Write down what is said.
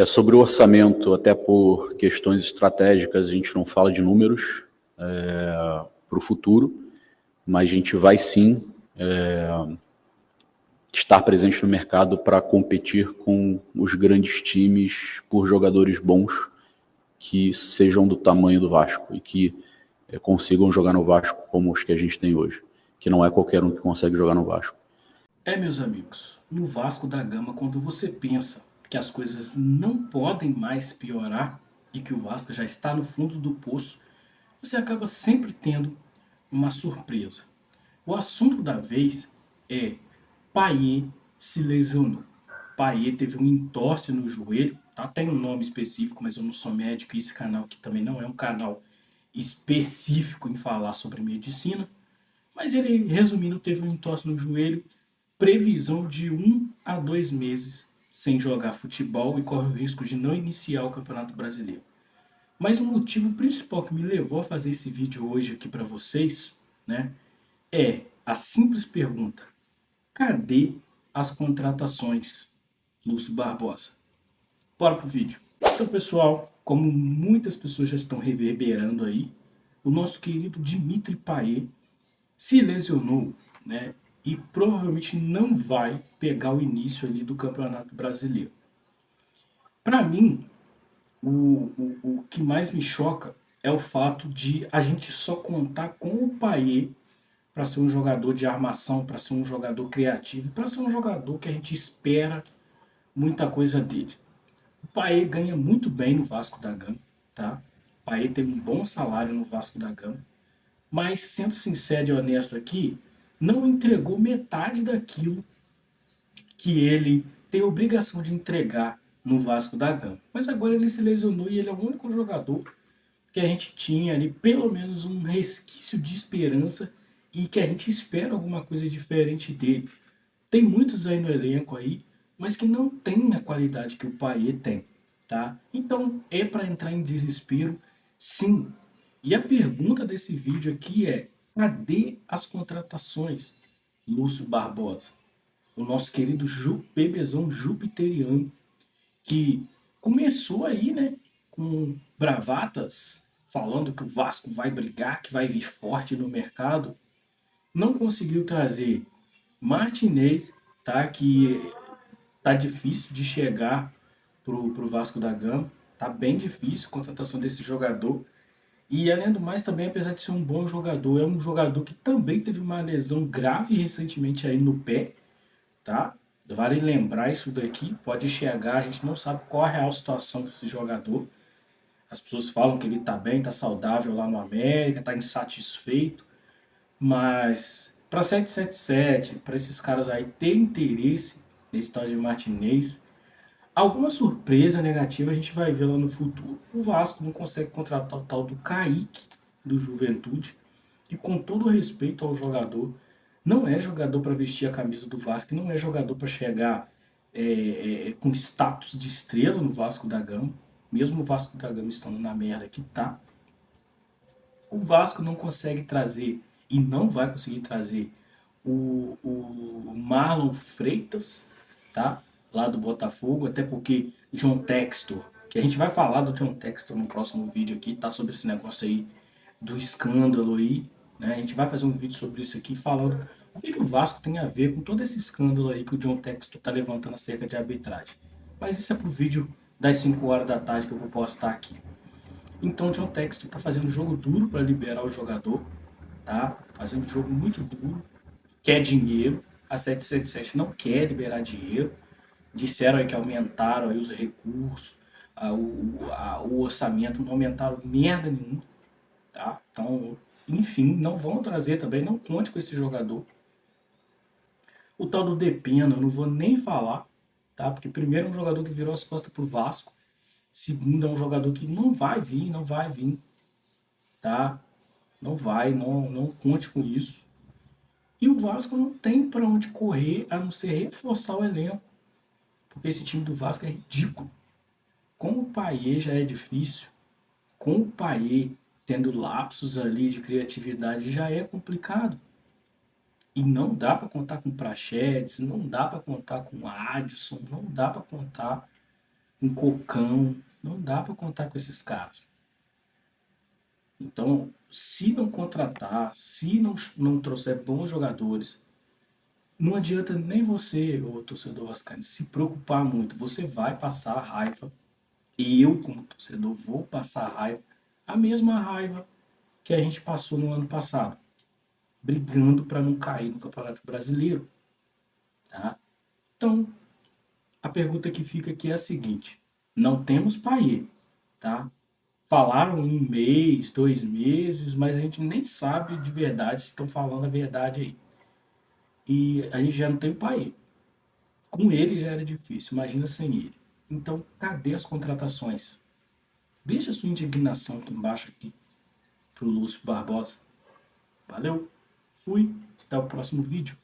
Sobre o orçamento, até por questões estratégicas, a gente não fala de números para o futuro, mas a gente vai sim estar presente no mercado para competir com os grandes times por jogadores bons que sejam do tamanho do Vasco e que consigam jogar no Vasco como os que a gente tem hoje, que não é qualquer um que consegue jogar no Vasco. Meus amigos, no Vasco da Gama, quando você pensa que as coisas não podem mais piorar e que o Vasco já está no fundo do poço, você acaba sempre tendo uma surpresa. O assunto da vez é Payet se lesionou. Payet teve um entorse no joelho, tá? Tem um nome específico, mas eu não sou médico e esse canal aqui também não é um canal específico em falar sobre medicina. Mas ele, resumindo, teve um entorse no joelho, previsão de 1 a 2 meses sem jogar futebol e corre o risco de não iniciar o Campeonato Brasileiro. Mas o motivo principal que me levou a fazer esse vídeo hoje aqui para vocês, né, é a simples pergunta: cadê as contratações, Lúcio Barbosa? Bora pro vídeo. Então, pessoal, como muitas pessoas já estão reverberando aí, o nosso querido Dimitri Payet se lesionou, né? E provavelmente não vai pegar o início ali do Campeonato Brasileiro. Para mim, o que mais me choca é o fato de a gente só contar com o Payet para ser um jogador de armação, para ser um jogador criativo, para ser um jogador que a gente espera muita coisa dele. O Payet ganha muito bem no Vasco da Gama, tá? O Payet tem um bom salário no Vasco da Gama, mas sendo sincero e honesto aqui, não entregou metade daquilo que ele tem obrigação de entregar no Vasco da Gama. Mas agora ele se lesionou e ele é o único jogador que a gente tinha ali pelo menos um resquício de esperança e que a gente espera alguma coisa diferente dele. Tem muitos aí no elenco aí, mas que não tem a qualidade que o Payet tem, tá? Então é para entrar em desespero, sim. E a pergunta desse vídeo aqui é: cadê as contratações, Lúcio Barbosa? O nosso querido bebezão jupiteriano, que começou aí, né, com bravatas, falando que o Vasco vai brigar, que vai vir forte no mercado, não conseguiu trazer Martinez, tá, que tá difícil de chegar pro Vasco da Gama, tá bem difícil a contratação desse jogador. E além do mais, também, apesar de ser um bom jogador, é um jogador que também teve uma lesão grave recentemente aí no pé, tá? Vale lembrar isso daqui, pode chegar, a gente não sabe qual a real situação desse jogador. As pessoas falam que ele tá bem, tá saudável lá no América, tá insatisfeito, mas para 777, para esses caras aí ter interesse nesse tal de Martinez, alguma surpresa negativa a gente vai ver lá no futuro. O Vasco não consegue contratar o tal do Kaique, do Juventude, e com todo respeito ao jogador, não é jogador para vestir a camisa do Vasco, não é jogador para chegar com status de estrela no Vasco da Gama, mesmo o Vasco da Gama estando na merda que tá. O Vasco não consegue trazer e não vai conseguir trazer o Marlon Freitas, tá? Lá do Botafogo, até porque John Textor, que a gente vai falar do John Textor no próximo vídeo aqui, tá? Sobre esse negócio aí do escândalo aí, né? A gente vai fazer um vídeo sobre isso aqui, falando o que o Vasco tem a ver com todo esse escândalo aí que o John Textor tá levantando acerca de arbitragem. Mas isso é pro vídeo das 5 horas da tarde que eu vou postar aqui. Então o John Textor está fazendo jogo duro para liberar o jogador, tá? Fazendo jogo muito duro, quer dinheiro. A 777 não quer liberar dinheiro. Disseram aí que aumentaram aí os recursos, o orçamento, não aumentaram merda nenhuma, tá? Então, enfim, não vão trazer também, não conte com esse jogador. O tal do Depena, eu não vou nem falar, tá? Porque primeiro é um jogador que virou as costas pro Vasco, segundo é um jogador que não vai vir, não vai vir, tá? Não vai, não conte com isso. E o Vasco não tem para onde correr a não ser reforçar o elenco, porque esse time do Vasco é ridículo. Com o Payet já é difícil, com o Payet tendo lapsos ali de criatividade já é complicado. E não dá para contar com Praxedes, não dá para contar com Adson, não dá para contar um Cocão. Não dá para contar com esses caras. Então, se não contratar, se não trouxer bons jogadores, não adianta nem você, o torcedor vascaíno, se preocupar muito. Você vai passar raiva. Eu, como torcedor, vou passar raiva. A mesma raiva que a gente passou no ano passado, brigando para não cair no Campeonato Brasileiro, tá? Então, a pergunta que fica aqui é a seguinte: não temos Payet, tá? Falaram um mês, 2 meses, mas a gente nem sabe de verdade se estão falando a verdade aí. E a gente já não tem o Payet. Com ele já era difícil, imagina sem ele. Então, cadê as contratações? Deixa a sua indignação aqui embaixo aqui pro Lúcio Barbosa. Valeu, fui, até o próximo vídeo.